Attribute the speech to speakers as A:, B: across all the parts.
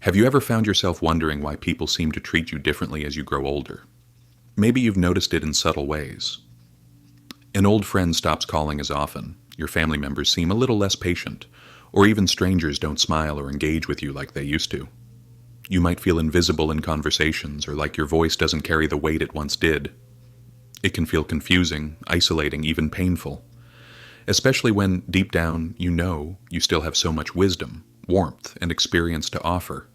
A: Have you ever found yourself wondering why people seem to treat you differently as you grow older? Maybe you've noticed it in subtle ways. An old friend stops calling as often, your family members seem a little less patient, or even strangers don't smile or engage with you like they used to. You might feel invisible in conversations or like your voice doesn't carry the weight it once did. It can feel confusing, isolating, even painful, especially when, deep down, you know you still have so much wisdom, warmth, and experience to offer.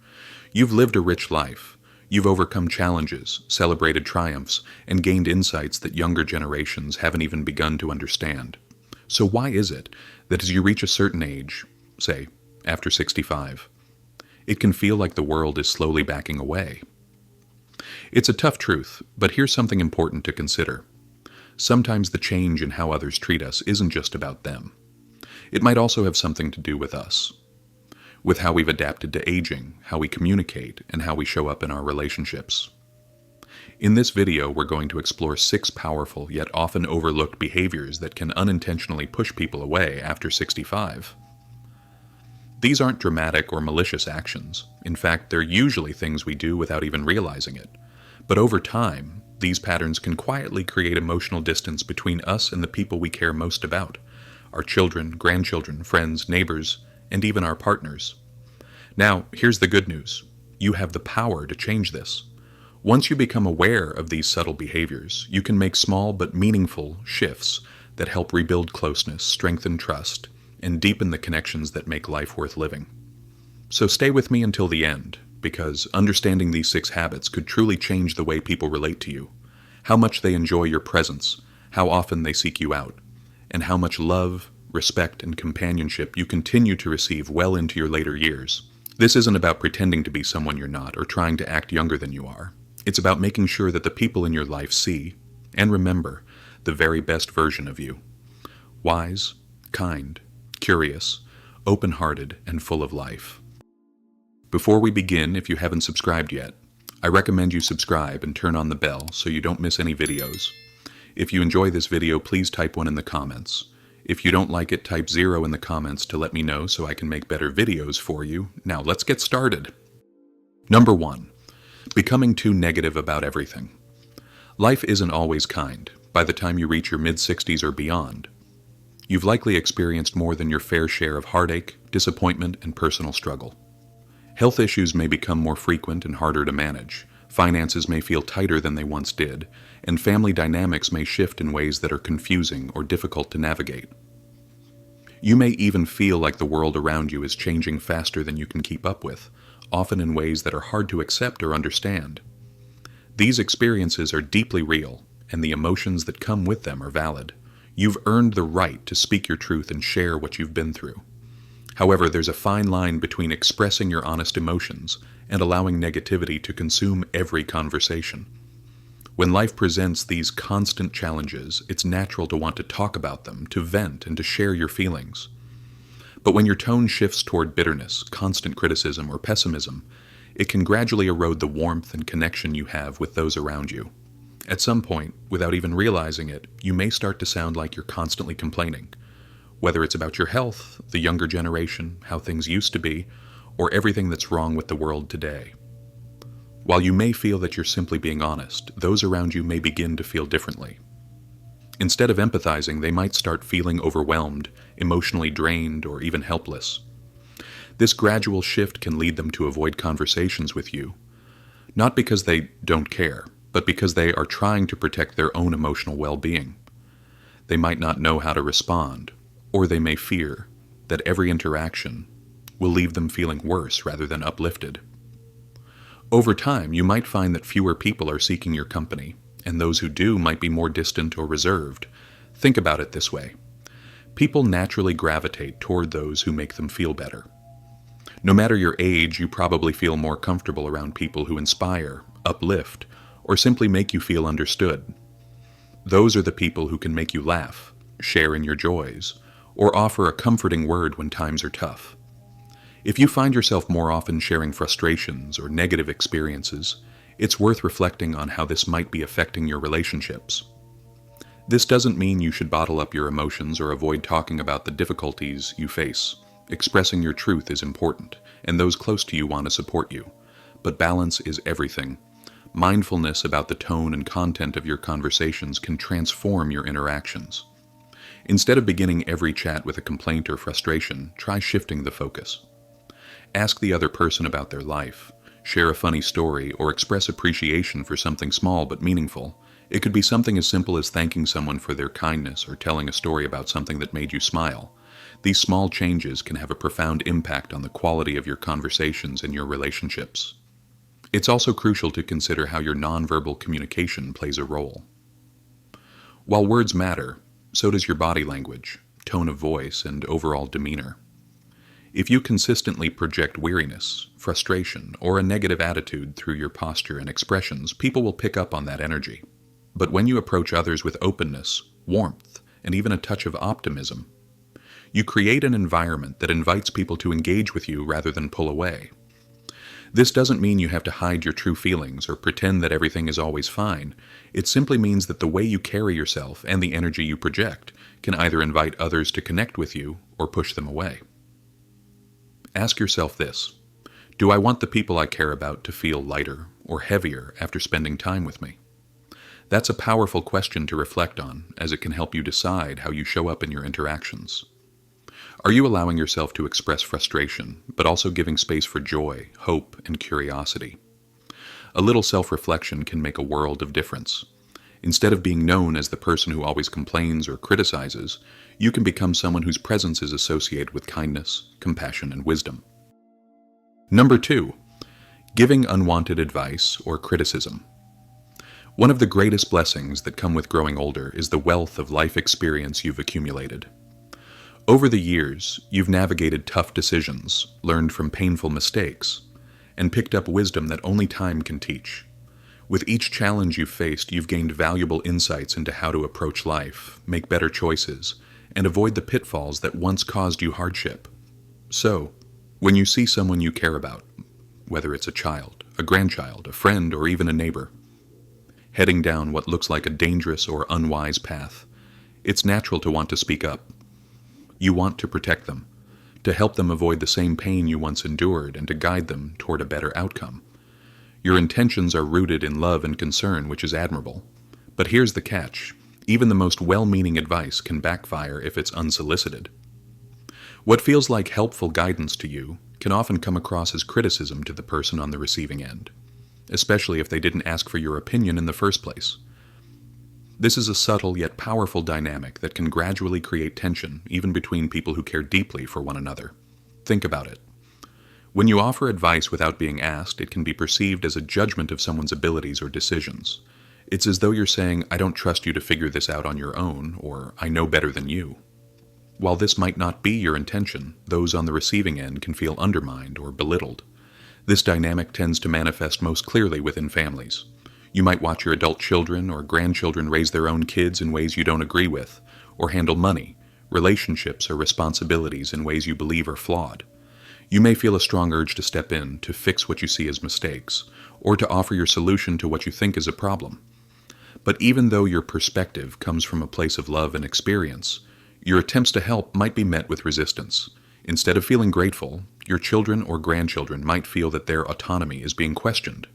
A: You've lived a rich life. You've overcome challenges, celebrated triumphs, and gained insights that younger generations haven't even begun to understand. So why is it that as you reach a certain age, say, after 65, it can feel like the world is slowly backing away? It's a tough truth, but here's something important to consider. Sometimes the change in how others treat us isn't just about them. It might also have something to do with us, with how we've adapted to aging, how we communicate, and how we show up in our relationships. In this video, we're going to explore 6 powerful yet often overlooked behaviors that can unintentionally push people away after 65. These aren't dramatic or malicious actions. In fact, they're usually things we do without even realizing it. But over time, these patterns can quietly create emotional distance between us and the people we care most about: our children, grandchildren, friends, neighbors, and even our partners. Now, here's the good news. You have the power to change this. Once you become aware of these subtle behaviors, you can make small but meaningful shifts that help rebuild closeness, strengthen trust, and deepen the connections that make life worth living. So stay with me until the end, because understanding these 6 habits could truly change the way people relate to you, how much they enjoy your presence, how often they seek you out, and how much love, respect, and companionship you continue to receive well into your later years. This isn't about pretending to be someone you're not or trying to act younger than you are. It's about making sure that the people in your life see and remember the very best version of you: wise, kind, curious, open-hearted, and full of life. Before we begin, if you haven't subscribed yet, I recommend you subscribe and turn on the bell so you don't miss any videos. If you enjoy this video, please type 1 in the comments. If you don't like it, type 0 in the comments to let me know so I can make better videos for you. Now let's get started. Number 1. Becoming too negative about everything. Life isn't always kind. By the time you reach your mid-60s or beyond, you've likely experienced more than your fair share of heartache, disappointment, and personal struggle. Health issues may become more frequent and harder to manage. Finances may feel tighter than they once did, and family dynamics may shift in ways that are confusing or difficult to navigate. You may even feel like the world around you is changing faster than you can keep up with, often in ways that are hard to accept or understand. These experiences are deeply real, and the emotions that come with them are valid. You've earned the right to speak your truth and share what you've been through. However, there's a fine line between expressing your honest emotions and allowing negativity to consume every conversation. When life presents these constant challenges, it's natural to want to talk about them, to vent, and to share your feelings. But when your tone shifts toward bitterness, constant criticism, or pessimism, it can gradually erode the warmth and connection you have with those around you. At some point, without even realizing it, you may start to sound like you're constantly complaining, whether it's about your health, the younger generation, how things used to be, or everything that's wrong with the world today. While you may feel that you're simply being honest, those around you may begin to feel differently. Instead of empathizing, they might start feeling overwhelmed, emotionally drained, or even helpless. This gradual shift can lead them to avoid conversations with you, not because they don't care, but because they are trying to protect their own emotional well-being. They might not know how to respond, or they may fear that every interaction will leave them feeling worse rather than uplifted. Over time, you might find that fewer people are seeking your company, and those who do might be more distant or reserved. Think about it this way. People naturally gravitate toward those who make them feel better. No matter your age, you probably feel more comfortable around people who inspire, uplift, or simply make you feel understood. Those are the people who can make you laugh, share in your joys, or offer a comforting word when times are tough. If you find yourself more often sharing frustrations or negative experiences, it's worth reflecting on how this might be affecting your relationships. This doesn't mean you should bottle up your emotions or avoid talking about the difficulties you face. Expressing your truth is important, and those close to you want to support you. But balance is everything. Mindfulness about the tone and content of your conversations can transform your interactions. Instead of beginning every chat with a complaint or frustration, try shifting the focus. Ask the other person about their life, share a funny story, or express appreciation for something small but meaningful. It could be something as simple as thanking someone for their kindness or telling a story about something that made you smile. These small changes can have a profound impact on the quality of your conversations and your relationships. It's also crucial to consider how your nonverbal communication plays a role. While words matter, so does your body language, tone of voice, and overall demeanor. If you consistently project weariness, frustration, or a negative attitude through your posture and expressions, people will pick up on that energy. But when you approach others with openness, warmth, and even a touch of optimism, you create an environment that invites people to engage with you rather than pull away. This doesn't mean you have to hide your true feelings or pretend that everything is always fine. It simply means that the way you carry yourself and the energy you project can either invite others to connect with you or push them away. Ask yourself this: do I want the people I care about to feel lighter or heavier after spending time with me? That's a powerful question to reflect on, as it can help you decide how you show up in your interactions. Are you allowing yourself to express frustration, but also giving space for joy, hope, and curiosity? A little self-reflection can make a world of difference. Instead of being known as the person who always complains or criticizes, you can become someone whose presence is associated with kindness, compassion, and wisdom. Number 2, giving unwanted advice or criticism. One of the greatest blessings that come with growing older is the wealth of life experience you've accumulated. Over the years, you've navigated tough decisions, learned from painful mistakes, and picked up wisdom that only time can teach. With each challenge you've faced, you've gained valuable insights into how to approach life, make better choices, and avoid the pitfalls that once caused you hardship. So, when you see someone you care about, whether it's a child, a grandchild, a friend, or even a neighbor, heading down what looks like a dangerous or unwise path, it's natural to want to speak up. You want to protect them, to help them avoid the same pain you once endured, and to guide them toward a better outcome. Your intentions are rooted in love and concern, which is admirable. But here's the catch: even the most well-meaning advice can backfire if it's unsolicited. What feels like helpful guidance to you can often come across as criticism to the person on the receiving end, especially if they didn't ask for your opinion in the first place. This is a subtle yet powerful dynamic that can gradually create tension, even between people who care deeply for one another. Think about it. When you offer advice without being asked, it can be perceived as a judgment of someone's abilities or decisions. It's as though you're saying, "I don't trust you to figure this out on your own," or "I know better than you." While this might not be your intention, those on the receiving end can feel undermined or belittled. This dynamic tends to manifest most clearly within families. You might watch your adult children or grandchildren raise their own kids in ways you don't agree with, or handle money, relationships, or responsibilities in ways you believe are flawed. You may feel a strong urge to step in, to fix what you see as mistakes, or to offer your solution to what you think is a problem. But even though your perspective comes from a place of love and experience, your attempts to help might be met with resistance. Instead of feeling grateful, your children or grandchildren might feel that their autonomy is being questioned.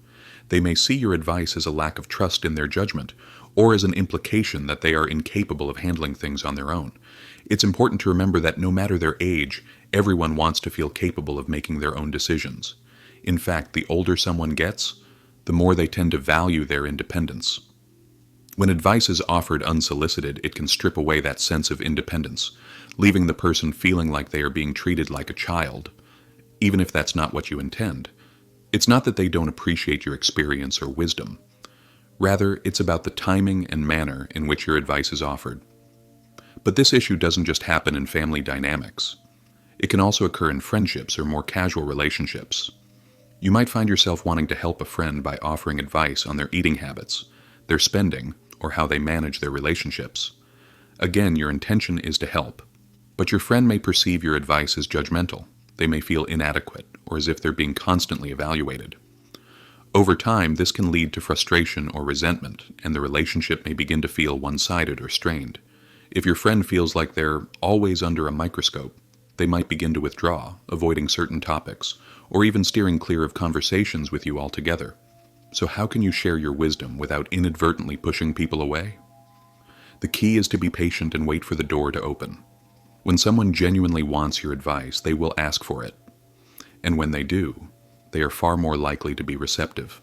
A: They may see your advice as a lack of trust in their judgment, or as an implication that they are incapable of handling things on their own. It's important to remember that no matter their age, everyone wants to feel capable of making their own decisions. In fact, the older someone gets, the more they tend to value their independence. When advice is offered unsolicited, it can strip away that sense of independence, leaving the person feeling like they are being treated like a child, even if that's not what you intend. It's not that they don't appreciate your experience or wisdom. Rather, it's about the timing and manner in which your advice is offered. But this issue doesn't just happen in family dynamics. It can also occur in friendships or more casual relationships. You might find yourself wanting to help a friend by offering advice on their eating habits, their spending, or how they manage their relationships. Again, your intention is to help, but your friend may perceive your advice as judgmental. They may feel inadequate, or as if they're being constantly evaluated. Over time, this can lead to frustration or resentment, and the relationship may begin to feel one-sided or strained. If your friend feels like they're always under a microscope, they might begin to withdraw, avoiding certain topics, or even steering clear of conversations with you altogether. So how can you share your wisdom without inadvertently pushing people away? The key is to be patient and wait for the door to open. When someone genuinely wants your advice, they will ask for it. And when they do, they are far more likely to be receptive.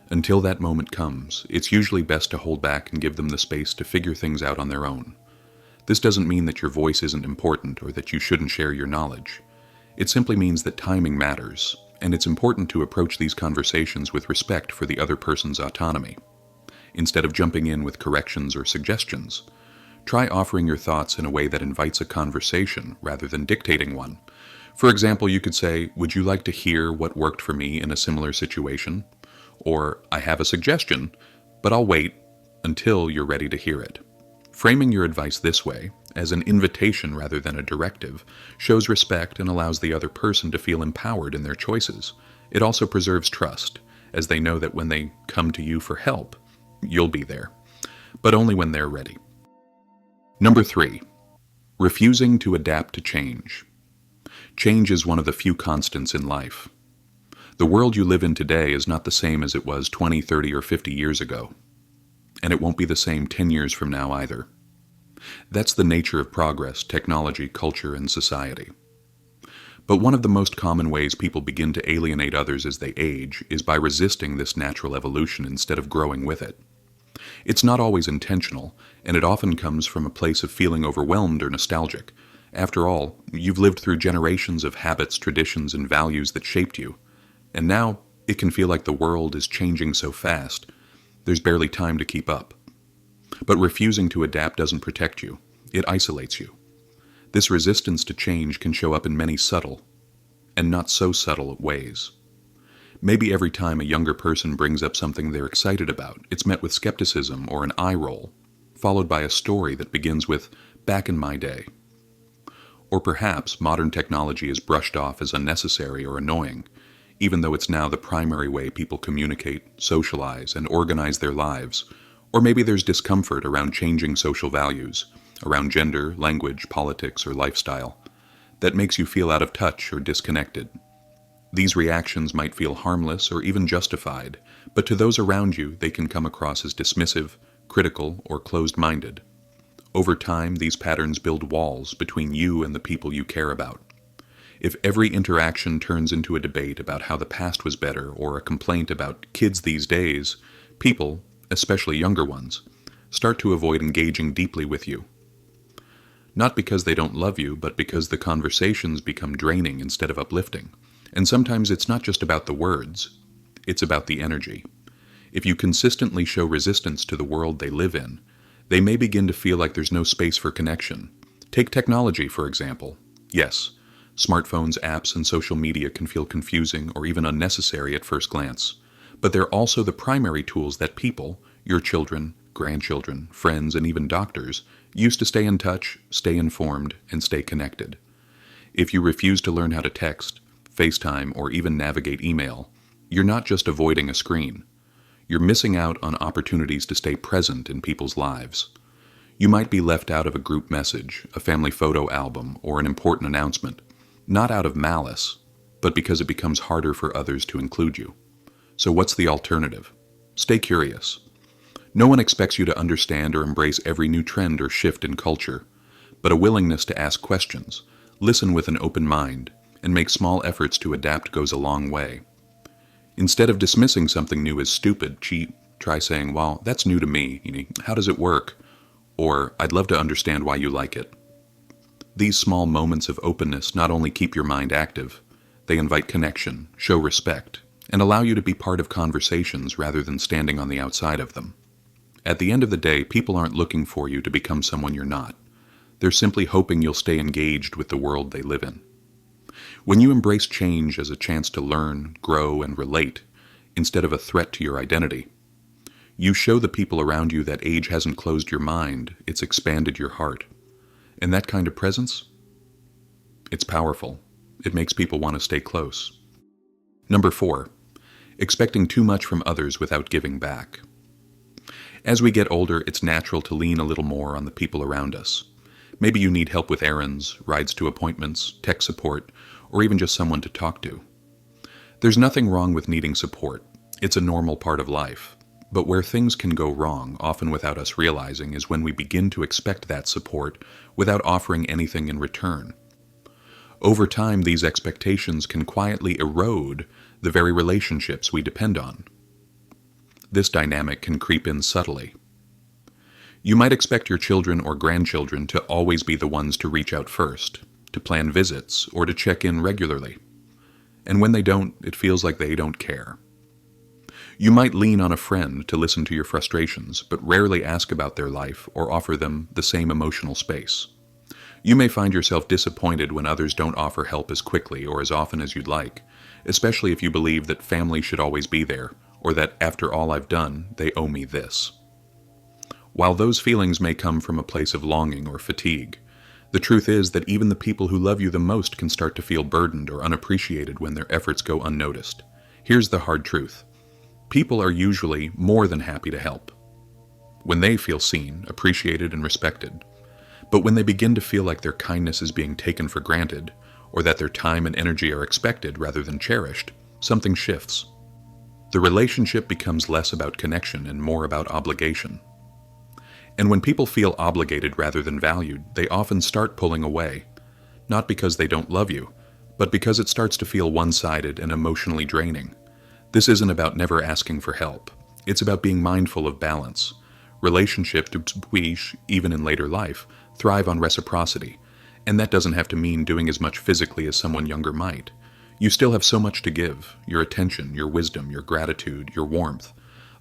A: Until that moment comes, it's usually best to hold back and give them the space to figure things out on their own. This doesn't mean that your voice isn't important or that you shouldn't share your knowledge. It simply means that timing matters, and it's important to approach these conversations with respect for the other person's autonomy. Instead of jumping in with corrections or suggestions, try offering your thoughts in a way that invites a conversation rather than dictating one. For example, you could say, "Would you like to hear what worked for me in a similar situation?" Or, "I have a suggestion, but I'll wait until you're ready to hear it." Framing your advice this way, as an invitation rather than a directive, shows respect and allows the other person to feel empowered in their choices. It also preserves trust, as they know that when they come to you for help, you'll be there, but only when they're ready. Number 3. Refusing to adapt to change. Change is one of the few constants in life. The world you live in today is not the same as it was 20, 30, or 50 years ago. And it won't be the same 10 years from now either. That's the nature of progress, technology, culture, and society. But one of the most common ways people begin to alienate others as they age is by resisting this natural evolution instead of growing with it. It's not always intentional, and it often comes from a place of feeling overwhelmed or nostalgic. After all, you've lived through generations of habits, traditions, and values that shaped you, and now it can feel like the world is changing so fast, there's barely time to keep up. But refusing to adapt doesn't protect you, it isolates you. This resistance to change can show up in many subtle, and not so subtle ways. Maybe every time a younger person brings up something they're excited about, it's met with skepticism or an eye roll, followed by a story that begins with, "Back in my day." Or perhaps modern technology is brushed off as unnecessary or annoying, even though it's now the primary way people communicate, socialize, and organize their lives. Or maybe there's discomfort around changing social values, around gender, language, politics, or lifestyle, that makes you feel out of touch or disconnected. These reactions might feel harmless or even justified, but to those around you, they can come across as dismissive, critical, or closed-minded. Over time, these patterns build walls between you and the people you care about. If every interaction turns into a debate about how the past was better or a complaint about kids these days, people, especially younger ones, start to avoid engaging deeply with you. Not because they don't love you, but because the conversations become draining instead of uplifting. And sometimes it's not just about the words, it's about the energy. If you consistently show resistance to the world they live in, they may begin to feel like there's no space for connection. Take technology, for example. Yes, smartphones, apps, and social media can feel confusing or even unnecessary at first glance, but they're also the primary tools that people, your children, grandchildren, friends, and even doctors, use to stay in touch, stay informed, and stay connected. If you refuse to learn how to text, FaceTime, or even navigate email, you're not just avoiding a screen. You're missing out on opportunities to stay present in people's lives. You might be left out of a group message, a family photo album, or an important announcement, not out of malice, but because it becomes harder for others to include you. So what's the alternative? Stay curious. No one expects you to understand or embrace every new trend or shift in culture, but a willingness to ask questions, listen with an open mind, and make small efforts to adapt goes a long way. Instead of dismissing something new as stupid, try saying, "Well, that's new to me. How does it work?" Or, "I'd love to understand why you like it." These small moments of openness not only keep your mind active, they invite connection, show respect, and allow you to be part of conversations rather than standing on the outside of them. At the end of the day, people aren't looking for you to become someone you're not. They're simply hoping you'll stay engaged with the world they live in. When you embrace change as a chance to learn, grow, and relate, instead of a threat to your identity, you show the people around you that age hasn't closed your mind, it's expanded your heart. And that kind of presence? It's powerful. It makes people want to stay close. Number 4, expecting too much from others without giving back. As we get older, it's natural to lean a little more on the people around us. Maybe you need help with errands, rides to appointments, tech support, or even just someone to talk to. There's nothing wrong with needing support. It's a normal part of life. But where things can go wrong, often without us realizing, is when we begin to expect that support without offering anything in return. Over time, these expectations can quietly erode the very relationships we depend on. This dynamic can creep in subtly. You might expect your children or grandchildren to always be the ones to reach out first, to plan visits, or to check in regularly. And when they don't, it feels like they don't care. You might lean on a friend to listen to your frustrations, but rarely ask about their life or offer them the same emotional space. You may find yourself disappointed when others don't offer help as quickly or as often as you'd like, especially if you believe that family should always be there, or that after all I've done, they owe me this. While those feelings may come from a place of longing or fatigue, the truth is that even the people who love you the most can start to feel burdened or unappreciated when their efforts go unnoticed. Here's the hard truth. People are usually more than happy to help when they feel seen, appreciated, and respected. But when they begin to feel like their kindness is being taken for granted, or that their time and energy are expected rather than cherished, something shifts. The relationship becomes less about connection and more about obligation. And when people feel obligated rather than valued, they often start pulling away, not because they don't love you, but because it starts to feel one-sided and emotionally draining. This isn't about never asking for help. It's about being mindful of balance. Relationships, even in later life, thrive on reciprocity, and that doesn't have to mean doing as much physically as someone younger might. You still have so much to give: your attention, your wisdom, your gratitude, your warmth.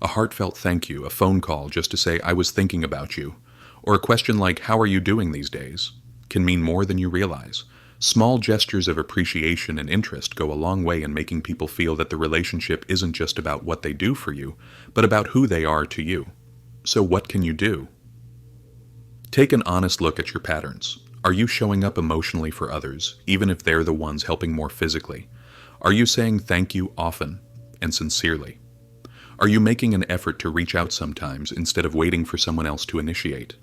A: A heartfelt thank you, a phone call just to say I was thinking about you, or a question like how are you doing these days, can mean more than you realize. Small gestures of appreciation and interest go a long way in making people feel that the relationship isn't just about what they do for you, but about who they are to you. So what can you do? Take an honest look at your patterns. Are you showing up emotionally for others, even if they're the ones helping more physically? Are you saying thank you often and sincerely? Are you making an effort to reach out sometimes instead of waiting for someone else to initiate?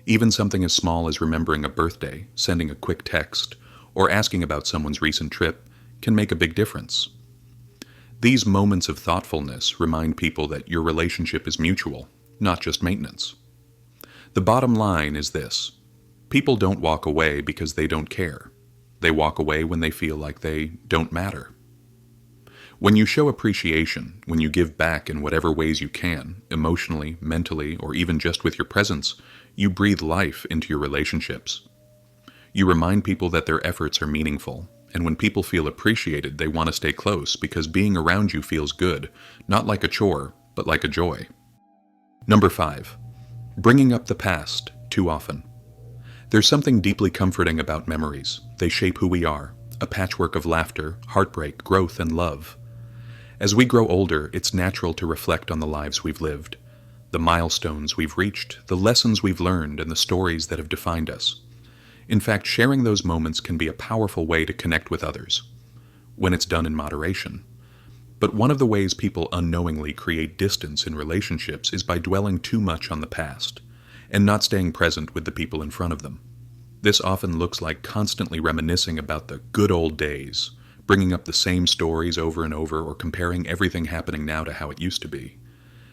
A: Even something as small as remembering a birthday, sending a quick text, or asking about someone's recent trip can make a big difference. These moments of thoughtfulness remind people that your relationship is mutual, not just maintenance. The bottom line is this: people don't walk away because they don't care. They walk away when they feel like they don't matter. When you show appreciation, when you give back in whatever ways you can, emotionally, mentally, or even just with your presence, you breathe life into your relationships. You remind people that their efforts are meaningful, and when people feel appreciated, they want to stay close because being around you feels good, not like a chore, but like a joy. Number 5. Bringing up the past too often. There's something deeply comforting about memories. They shape who we are, a patchwork of laughter, heartbreak, growth, and love. As we grow older, it's natural to reflect on the lives we've lived, the milestones we've reached, the lessons we've learned, and the stories that have defined us. In fact, sharing those moments can be a powerful way to connect with others, when it's done in moderation. But one of the ways people unknowingly create distance in relationships is by dwelling too much on the past, and not staying present with the people in front of them. This often looks like constantly reminiscing about the good old days, bringing up the same stories over and over, or comparing everything happening now to how it used to be.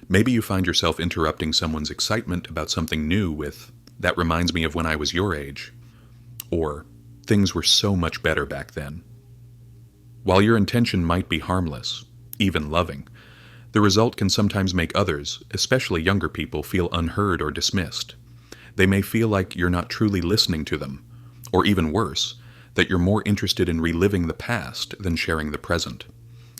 A: Maybe you find yourself interrupting someone's excitement about something new with, "That reminds me of when I was your age," or "Things were so much better back then." While your intention might be harmless, even loving, the result can sometimes make others, especially younger people, feel unheard or dismissed. They may feel like you're not truly listening to them, or even worse, that you're more interested in reliving the past than sharing the present.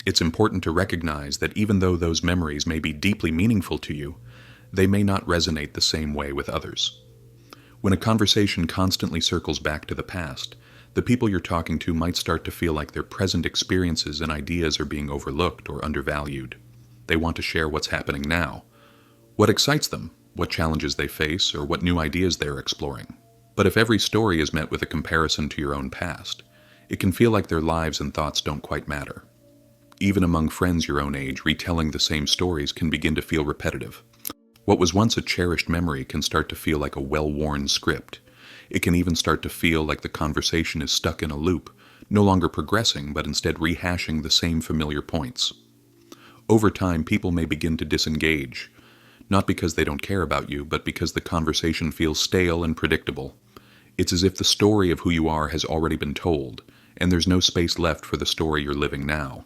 A: It's important to recognize that even though those memories may be deeply meaningful to you, they may not resonate the same way with others. When a conversation constantly circles back to the past, the people you're talking to might start to feel like their present experiences and ideas are being overlooked or undervalued. They want to share what's happening now, what excites them, what challenges they face, or what new ideas they're exploring. But if every story is met with a comparison to your own past, it can feel like their lives and thoughts don't quite matter. Even among friends your own age, retelling the same stories can begin to feel repetitive. What was once a cherished memory can start to feel like a well-worn script. It can even start to feel like the conversation is stuck in a loop, no longer progressing but instead rehashing the same familiar points. Over time, people may begin to disengage, not because they don't care about you, but because the conversation feels stale and predictable. It's as if the story of who you are has already been told, and there's no space left for the story you're living now.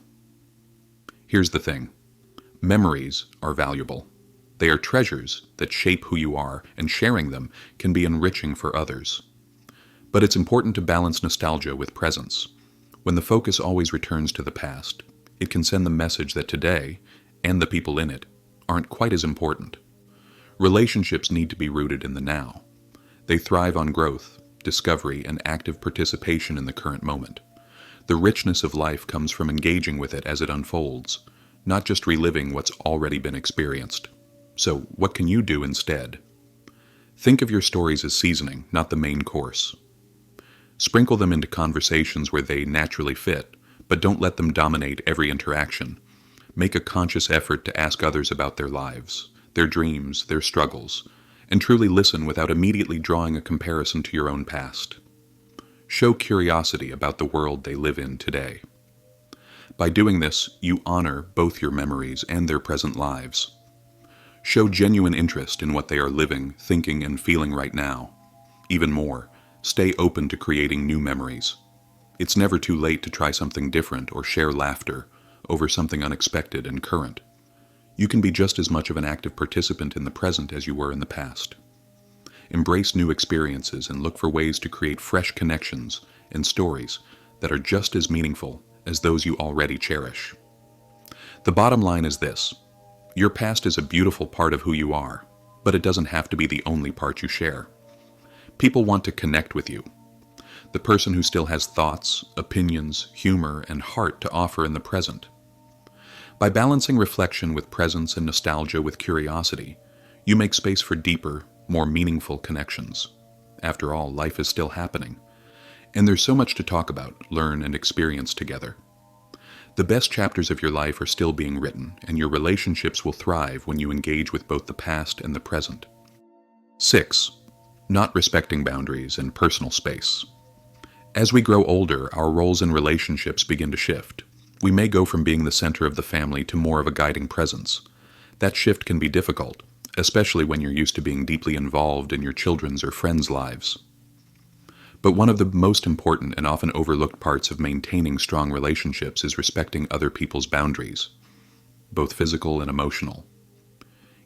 A: Here's the thing. Memories are valuable. They are treasures that shape who you are, and sharing them can be enriching for others. But it's important to balance nostalgia with presence. When the focus always returns to the past, it can send the message that today, and the people in it, aren't quite as important. Relationships need to be rooted in the now. They thrive on growth, discovery, and active participation in the current moment. The richness of life comes from engaging with it as it unfolds, not just reliving what's already been experienced. So, what can you do instead? Think of your stories as seasoning, not the main course. Sprinkle them into conversations where they naturally fit, but don't let them dominate every interaction. Make a conscious effort to ask others about their lives, their dreams, their struggles, and truly listen without immediately drawing a comparison to your own past. Show curiosity about the world they live in today. By doing this, you honor both your memories and their present lives. Show genuine interest in what they are living, thinking, and feeling right now. Even more, stay open to creating new memories. It's never too late to try something different or share laughter over something unexpected and current. You can be just as much of an active participant in the present as you were in the past. Embrace new experiences and look for ways to create fresh connections and stories that are just as meaningful as those you already cherish. The bottom line is this: your past is a beautiful part of who you are, but it doesn't have to be the only part you share. People want to connect with you, the person who still has thoughts, opinions, humor, and heart to offer in the present. By balancing reflection with presence and nostalgia with curiosity, you make space for deeper, more meaningful connections. After all, life is still happening, and there's so much to talk about, learn, and experience together. The best chapters of your life are still being written, and your relationships will thrive when you engage with both the past and the present. 6. Not respecting boundaries and personal space. As we grow older, our roles in relationships begin to shift. We may go from being the center of the family to more of a guiding presence. That shift can be difficult, especially when you're used to being deeply involved in your children's or friends' lives. But one of the most important and often overlooked parts of maintaining strong relationships is respecting other people's boundaries, both physical and emotional,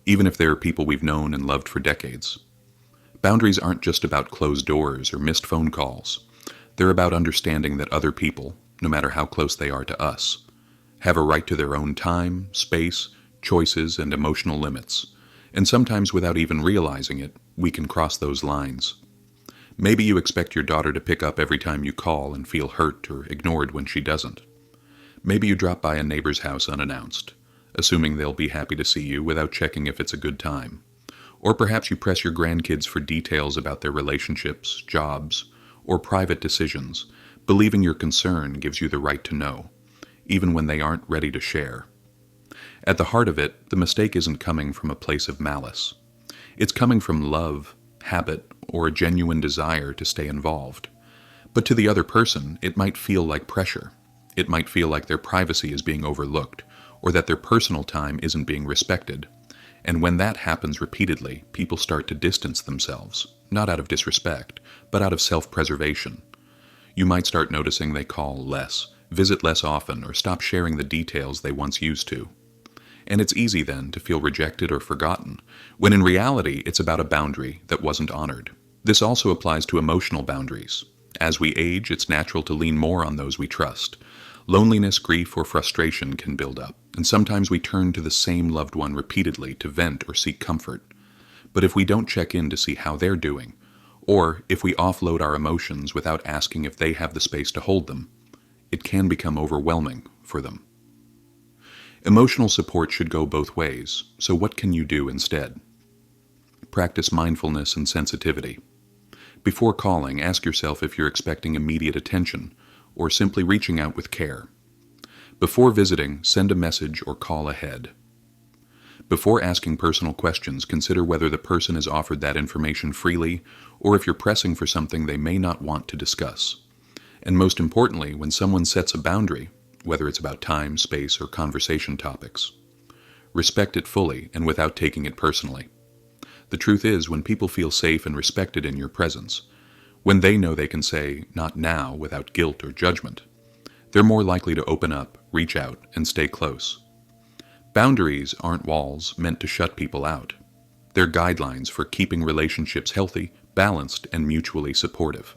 A: even if they are people we've known and loved for decades. Boundaries aren't just about closed doors or missed phone calls. They're about understanding that other people, no matter how close they are to us, have a right to their own time, space, choices, and emotional limits. And sometimes without even realizing it, we can cross those lines. Maybe you expect your daughter to pick up every time you call and feel hurt or ignored when she doesn't. Maybe you drop by a neighbor's house unannounced, assuming they'll be happy to see you without checking if it's a good time. Or perhaps you press your grandkids for details about their relationships, jobs, or private decisions, believing your concern gives you the right to know, even when they aren't ready to share. At the heart of it, the mistake isn't coming from a place of malice. It's coming from love, habit, or a genuine desire to stay involved. But to the other person, it might feel like pressure. It might feel like their privacy is being overlooked, or that their personal time isn't being respected. And when that happens repeatedly, people start to distance themselves, not out of disrespect, but out of self-preservation. You might start noticing they call less, visit less often, or stop sharing the details they once used to. And it's easy then to feel rejected or forgotten, when in reality it's about a boundary that wasn't honored. This also applies to emotional boundaries. As we age, it's natural to lean more on those we trust. Loneliness, grief, or frustration can build up, and sometimes we turn to the same loved one repeatedly to vent or seek comfort. But if we don't check in to see how they're doing, or if we offload our emotions without asking if they have the space to hold them, it can become overwhelming for them. Emotional support should go both ways, so what can you do instead? Practice mindfulness and sensitivity. Before calling, ask yourself if you're expecting immediate attention, or simply reaching out with care. Before visiting, send a message or call ahead. Before asking personal questions, consider whether the person is offered that information freely or if you're pressing for something they may not want to discuss. And most importantly, when someone sets a boundary, whether it's about time, space, or conversation topics, respect it fully and without taking it personally. The truth is, when people feel safe and respected in your presence, when they know they can say, "not now," without guilt or judgment, they're more likely to open up, reach out, and stay close. Boundaries aren't walls meant to shut people out. They're guidelines for keeping relationships healthy, balanced, and mutually supportive.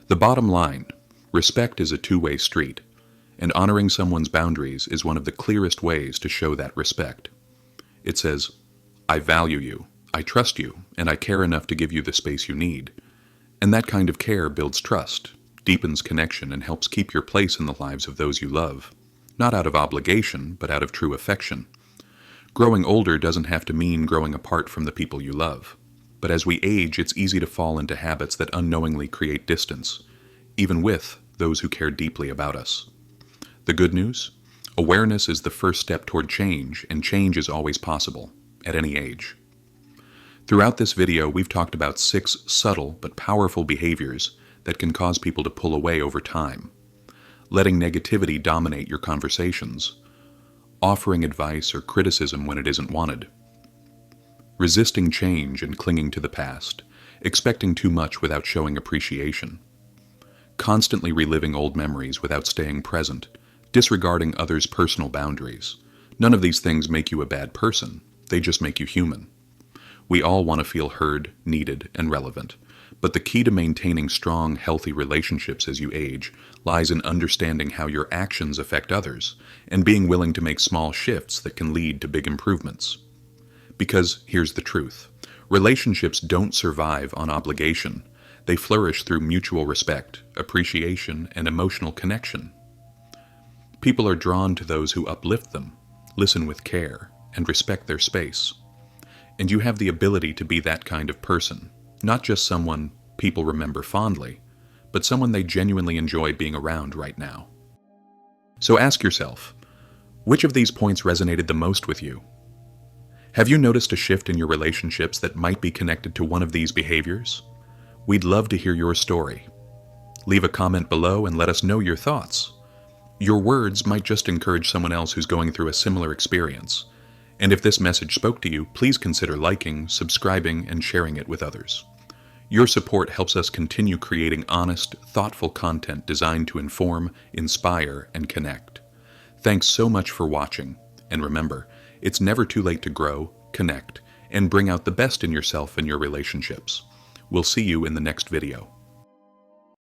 A: The bottom line, respect is a two-way street, and honoring someone's boundaries is one of the clearest ways to show that respect. It says, "I value you, I trust you, and I care enough to give you the space you need." And that kind of care builds trust, deepens connection, and helps keep your place in the lives of those you love. Not out of obligation, but out of true affection. Growing older doesn't have to mean growing apart from the people you love. But as we age, it's easy to fall into habits that unknowingly create distance, even with those who care deeply about us. The good news? Awareness is the first step toward change, and change is always possible, at any age. Throughout this video, we've talked about 6 subtle but powerful behaviors that can cause people to pull away over time. Letting negativity dominate your conversations, offering advice or criticism when it isn't wanted, resisting change and clinging to the past, expecting too much without showing appreciation, constantly reliving old memories without staying present, disregarding others' personal boundaries. None of these things make you a bad person, they just make you human. We all want to feel heard, needed, and relevant. But the key to maintaining strong, healthy relationships as you age lies in understanding how your actions affect others and being willing to make small shifts that can lead to big improvements. Because here's the truth. Relationships don't survive on obligation. They flourish through mutual respect, appreciation, and emotional connection. People are drawn to those who uplift them, listen with care, and respect their space. And you have the ability to be that kind of person. Not just someone people remember fondly, but someone they genuinely enjoy being around right now. So ask yourself, which of these points resonated the most with you? Have you noticed a shift in your relationships that might be connected to one of these behaviors? We'd love to hear your story. Leave a comment below and let us know your thoughts. Your words might just encourage someone else who's going through a similar experience. And if this message spoke to you, please consider liking, subscribing, and sharing it with others. Your support helps us continue creating honest, thoughtful content designed to inform, inspire, and connect. Thanks so much for watching, and remember, it's never too late to grow, connect, and bring out the best in yourself and your relationships. We'll see you in the next video.